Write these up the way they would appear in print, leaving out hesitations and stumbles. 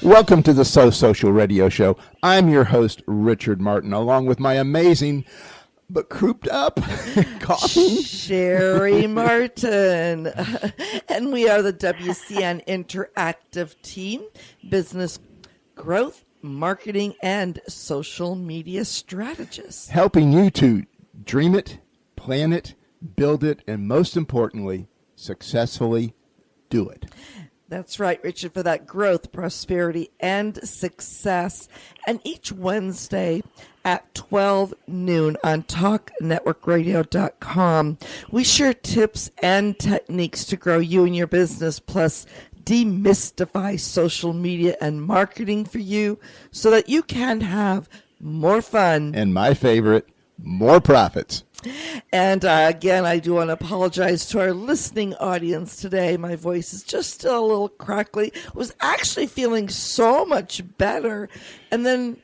Welcome to the So Social Radio Show. I'm your host, Richard Martin, along with my amazing but crouped up coughing Cheri Martin. And we are the WCN Interactive Team, Business Growth, Marketing, and Social Media Strategists. helping you to dream it, plan it, build it, and most importantly, successfully do it. That's right, Richard, for that growth, prosperity, and success. And each Wednesday at 12 noon on TalkNetworkRadio.com, we share tips and techniques to grow you and your business, plus demystify social media and marketing for you so that you can have more fun. And my favorite, more profits. And again, I do want to apologize to our listening audience today. My voice is just still a little crackly. Was actually feeling so much better. And then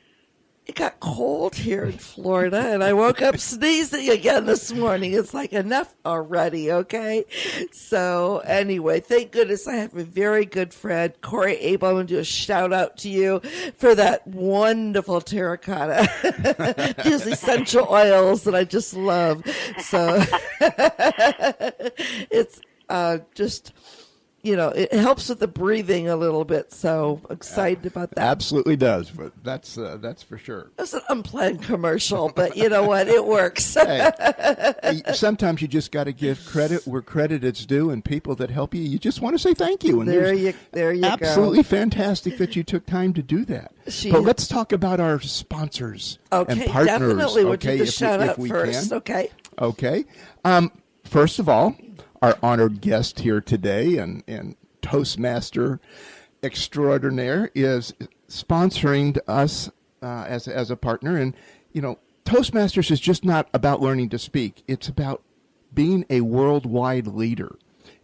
it got cold here in Florida, and I woke up sneezing again this morning. It's like, enough already, okay? So anyway, thank goodness I have a very good friend, Corey Abel. I'm going to do a shout out to you for that wonderful terracotta. These essential oils that I just love. So it's just... you know, it helps with the breathing a little bit, so excited about that. Absolutely does, but that's for sure. It's an unplanned commercial, but you know what? It works. Hey, sometimes you just got to give credit where credit is due, and people that help you, you just want to say thank you. And there you absolutely go. fantastic that you took time to do that. But let's talk about our sponsors and partners. Definitely. We'll do the if shout out we first. Can. Okay. First of all, our honored guest here today and Toastmaster extraordinaire is sponsoring us as a partner. And, you know, Toastmasters is just not about learning to speak. It's about being a worldwide leader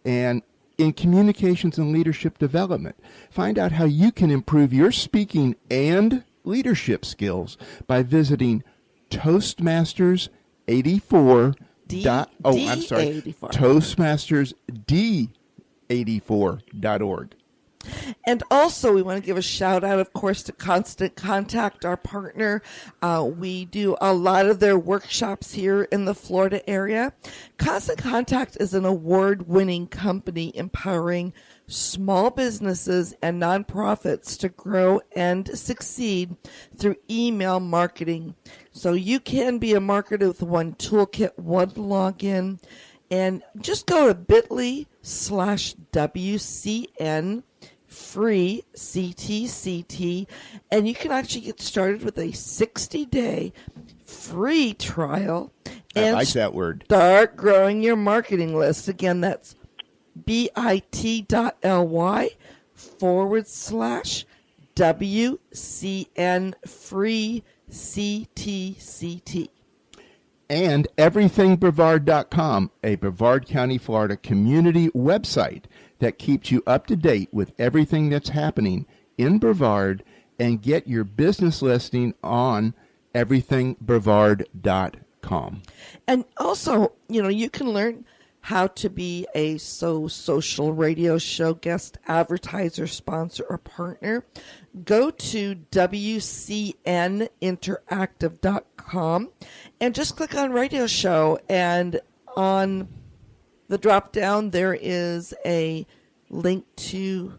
and in communications and leadership development. Find out how you can improve your speaking and leadership skills by visiting Toastmasters 84. Toastmastersd84.org. And also, we want to give a shout out, of course, to Constant Contact, our partner. We do a lot of their workshops here in the Florida area. Constant Contact is an award-winning company empowering small businesses and nonprofits to grow and succeed through email marketing. So you can be a marketer with one toolkit, one login, and just go to bit.ly/WCN free CTCT, and you can actually get started with a 60-day free trial. I like that word. Start growing your marketing list. Again, that's bit.ly/WCN free CTCT. And everythingbrevard.com, a Brevard County, Florida community website that keeps you up to date with everything that's happening in Brevard, and get your business listing on everythingbrevard.com. And also, you know, you can learn how to be a social radio show guest, advertiser, sponsor, or partner. Go to WCNinteractive.com and just click on radio show, and on the drop down there is a link to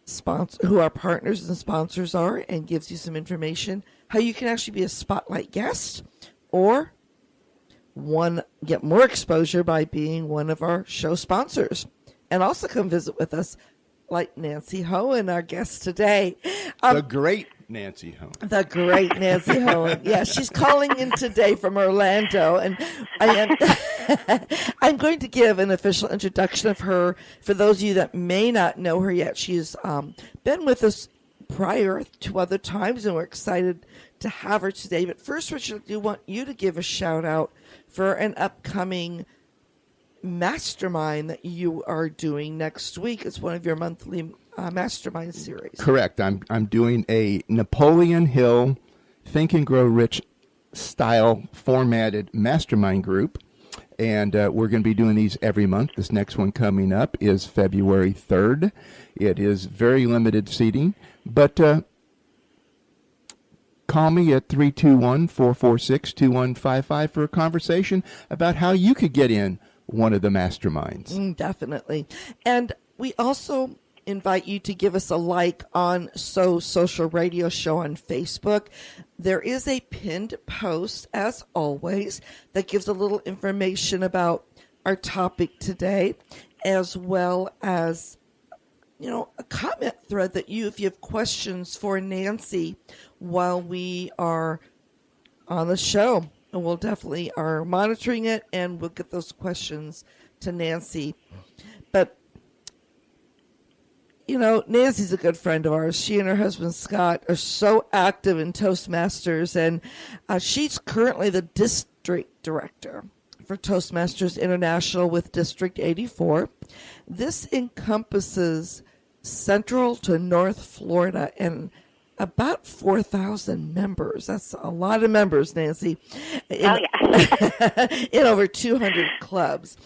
sponsor who our partners and sponsors are, and gives you some information how you can actually be a spotlight guest or get more exposure by being one of our show sponsors, and also come visit with us, like Nancy Hoehn, our guest today. The great Nancy Hoehn. The great Nancy Hoehn. Yeah, she's calling in today from Orlando, and I'm going to give an official introduction of her for those of you that may not know her yet. She's been with us prior to other times, and we're excited to have her today. But first, Richard, I do want you to give a shout out for an upcoming mastermind that you are doing next week. It's one of your monthly mastermind series. Correct. I'm doing a Napoleon Hill Think and Grow Rich style formatted mastermind group And we're going to be doing these every month. This next one coming up is February 3rd. It is very limited seating, but call me at 321-446-2155 for a conversation about how you could get in one of the masterminds. Definitely. And we also invite you to give us a like on Social Radio Show on Facebook. There is a pinned post, as always, that gives a little information about our topic today, as well as, a comment thread that if you have questions for Nancy while we are on the show, and we'll definitely are monitoring it, and we'll get those questions to Nancy. But Nancy's a good friend of ours. She and her husband, Scott, are so active in Toastmasters, and she's currently the district director for Toastmasters International with District 84. This encompasses Central to North Florida and about 4,000 members. That's a lot of members, Nancy. In over 200 clubs.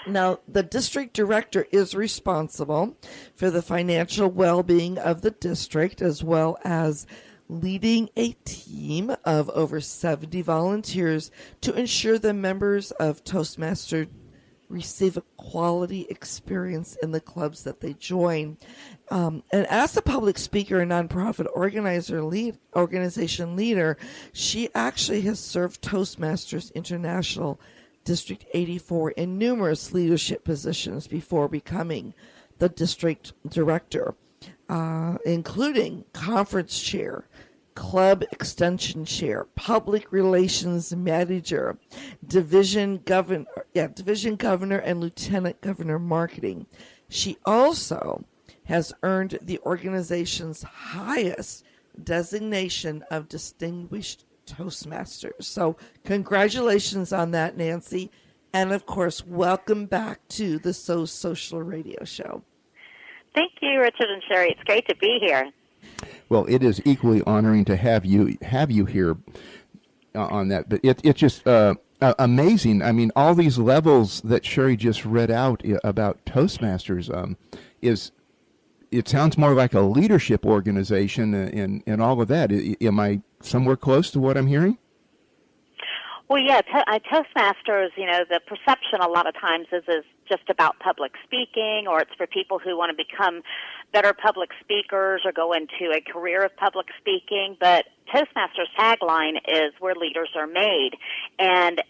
Now, the district director is responsible for the financial well-being of the district, as well as leading a team of over 70 volunteers to ensure the members of Toastmasters receive a quality experience in the clubs that they join. And as a public speaker and nonprofit organization leader, she actually has served Toastmasters International District 84 in numerous leadership positions before becoming the district director, including conference chair, club extension chair, public relations manager, division governor, and lieutenant governor marketing. She also has earned the organization's highest designation of distinguished Toastmasters. So congratulations on that, Nancy. And of course, welcome back to the Social Radio Show. Thank you, Richard and Cheri. It's great to be here. Well, it is equally honoring to have you here on that. But it's just amazing. I mean, all these levels that Cheri just read out about Toastmasters it sounds more like a leadership organization and all of that. Am I somewhere close to what I'm hearing? Well, yeah, Toastmasters, the perception a lot of times is just about public speaking, or it's for people who want to become better public speakers or go into a career of public speaking. But Toastmasters' tagline is where leaders are made. And,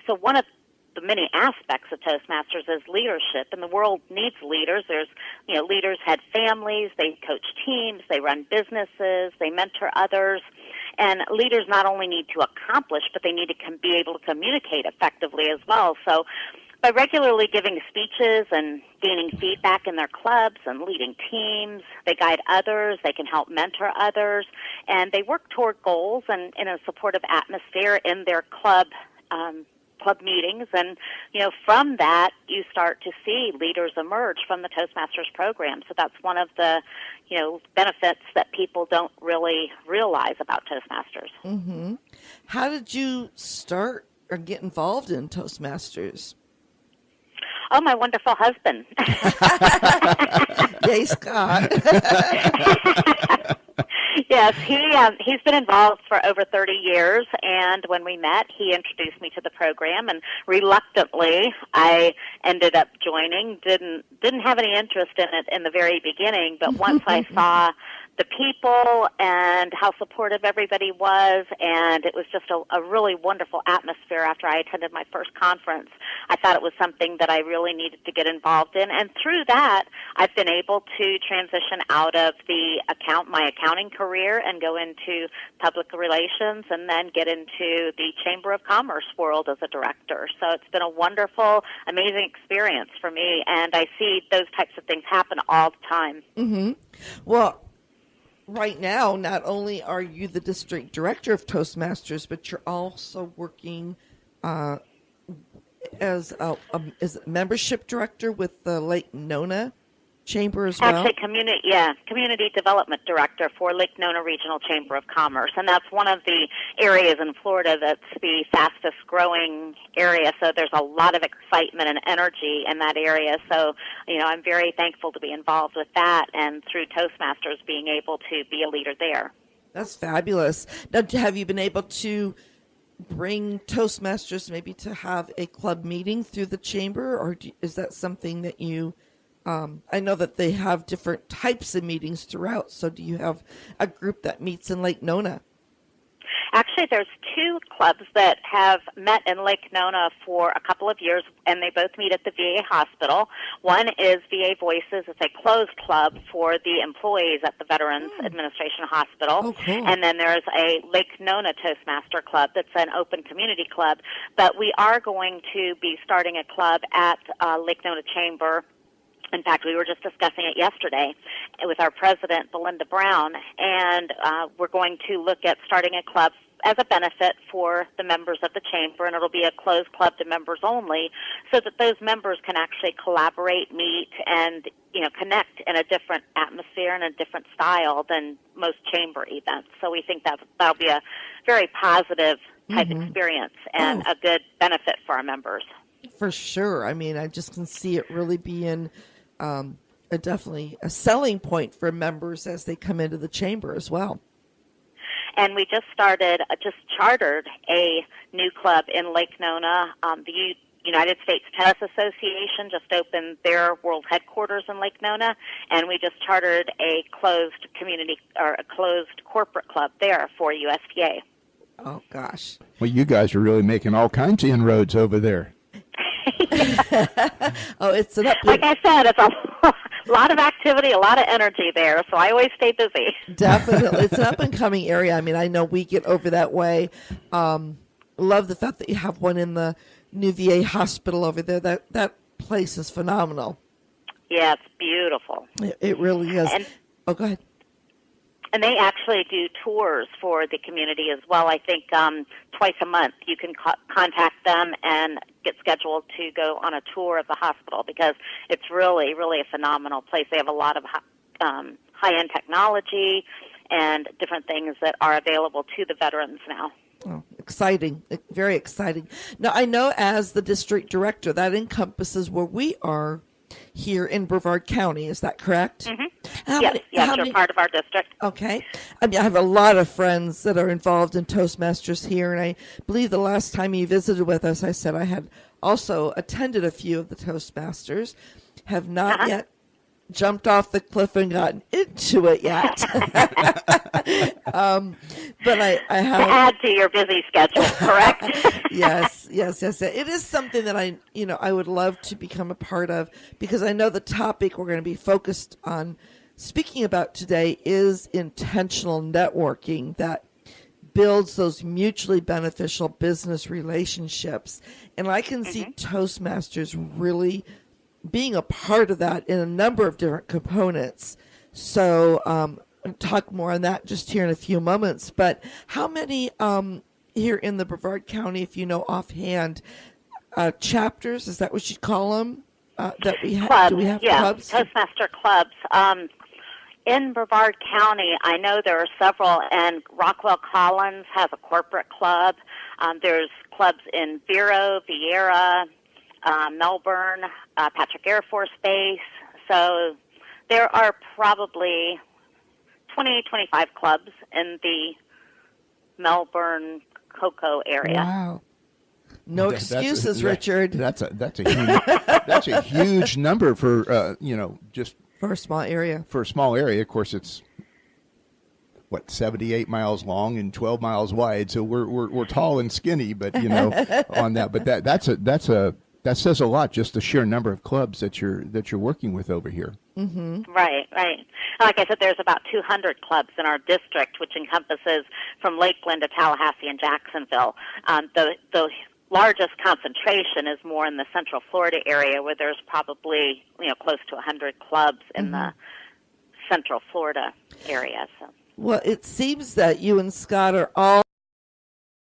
so one of the many aspects of Toastmasters is leadership, and the world needs leaders. There's, leaders had families, they coach teams, they run businesses, they mentor others. And leaders not only need to accomplish, but they need to be able to communicate effectively as well. So by regularly giving speeches and gaining feedback in their clubs and leading teams, they guide others, they can help mentor others, and they work toward goals and in a supportive atmosphere in their club meetings. And, from that, you start to see leaders emerge from the Toastmasters program. So that's one of the, benefits that people don't really realize about Toastmasters. Mm-hmm. How did you start or get involved in Toastmasters? Oh, my wonderful husband. Yay, Scott. Yes, he's been involved for over 30 years, and when we met, he introduced me to the program, and reluctantly, I ended up joining. Didn't have any interest in it in the very beginning, but once I saw the people and how supportive everybody was, and it was just a really wonderful atmosphere after I attended my first conference. I thought it was something that I really needed to get involved in, and through that, I've been able to transition out of my accounting career and go into public relations, and then get into the Chamber of Commerce world as a director. So it's been a wonderful, amazing experience for me, and I see those types of things happen all the time. Mm-hmm. Well, right now, not only are you the district director of Toastmasters, but you're also working as a membership director with the Lake Nona chamber as well? Actually, community development director for Lake Nona Regional Chamber of Commerce, and that's one of the areas in Florida that's the fastest growing area. So there's a lot of excitement and energy in that area. So, I'm very thankful to be involved with that, and through Toastmasters being able to be a leader there. That's fabulous. Now, have you been able to bring Toastmasters maybe to have a club meeting through the chamber, or is that something that you? I know that they have different types of meetings throughout, so do you have a group that meets in Lake Nona? Actually, there's two clubs that have met in Lake Nona for a couple of years, and they both meet at the VA hospital. One is VA Voices. It's a closed club for the employees at the Veterans Administration Hospital. Oh, cool. And then there's a Lake Nona Toastmaster Club that's an open community club. But we are going to be starting a club at Lake Nona Chamber. In fact, we were just discussing it yesterday with our president, Belinda Brown, and we're going to look at starting a club as a benefit for the members of the chamber, and it'll be a closed club to members only, so that those members can actually collaborate, meet, and connect in a different atmosphere and a different style than most chamber events. So we think that'll be a very positive type experience and a good benefit for our members. For sure. I mean, I just can see it really being definitely a selling point for members as they come into the chamber as well. And we just chartered a new club in Lake Nona. The United States Tennis Association just opened their world headquarters in Lake Nona, and we just chartered a closed community or a closed corporate club there for USTA. Oh, gosh. Well, you guys are really making all kinds of inroads over there. Oh, it's an up. Like I said, it's a lot of activity, a lot of energy there, so I always stay busy. Definitely. It's an up-and-coming area. I mean, I know we get over that way. Love the fact that you have one in the new VA hospital over there. That place is phenomenal. Yeah, it's beautiful. It really is. Go ahead. And they actually do tours for the community as well. I think twice a month you can contact them and get scheduled to go on a tour of the hospital, because it's really, really a phenomenal place. They have a lot of high-end technology and different things that are available to the veterans now. Oh, exciting. Very exciting. Now, I know as the district director, that encompasses where we are here in Brevard County. Is that correct? Mm-hmm. Yes, you're part of our district. Okay. I mean, I have a lot of friends that are involved in Toastmasters here, and I believe the last time you visited with us, I said I had also attended a few of the Toastmasters, have not yet jumped off the cliff and gotten into it yet. But I have to add to your busy schedule, correct? Yes. It is something that I would love to become a part of, because I know the topic we're going to be focused on speaking about today is intentional networking that builds those mutually beneficial business relationships. And I can see Toastmasters really being a part of that in a number of different components. So I'll talk more on that just here in a few moments. But how many here in the Brevard County, if you know offhand, chapters, is that what you call them, that we have? Clubs, do we have yeah, clubs? Toastmaster clubs. In Brevard County, I know there are several, and Rockwell Collins has a corporate club. There's clubs in Vero, Viera, Melbourne, Patrick Air Force Base. So there are probably 20, 25 clubs in the Melbourne, Cocoa area. Wow. No excuses, Richard. That's a huge number for just for a small area. For a small area, of course, it's 78 miles long and 12 miles wide. So we're tall and skinny, but on that. But that says a lot, just the sheer number of clubs that you're working with over here. Mm-hmm. Right. Like I said, there's about 200 clubs in our district, which encompasses from Lakeland to Tallahassee and Jacksonville. The largest concentration is more in the Central Florida area, where there's probably close to 100 clubs in the Central Florida area. So. Well, it seems that you and Scott are all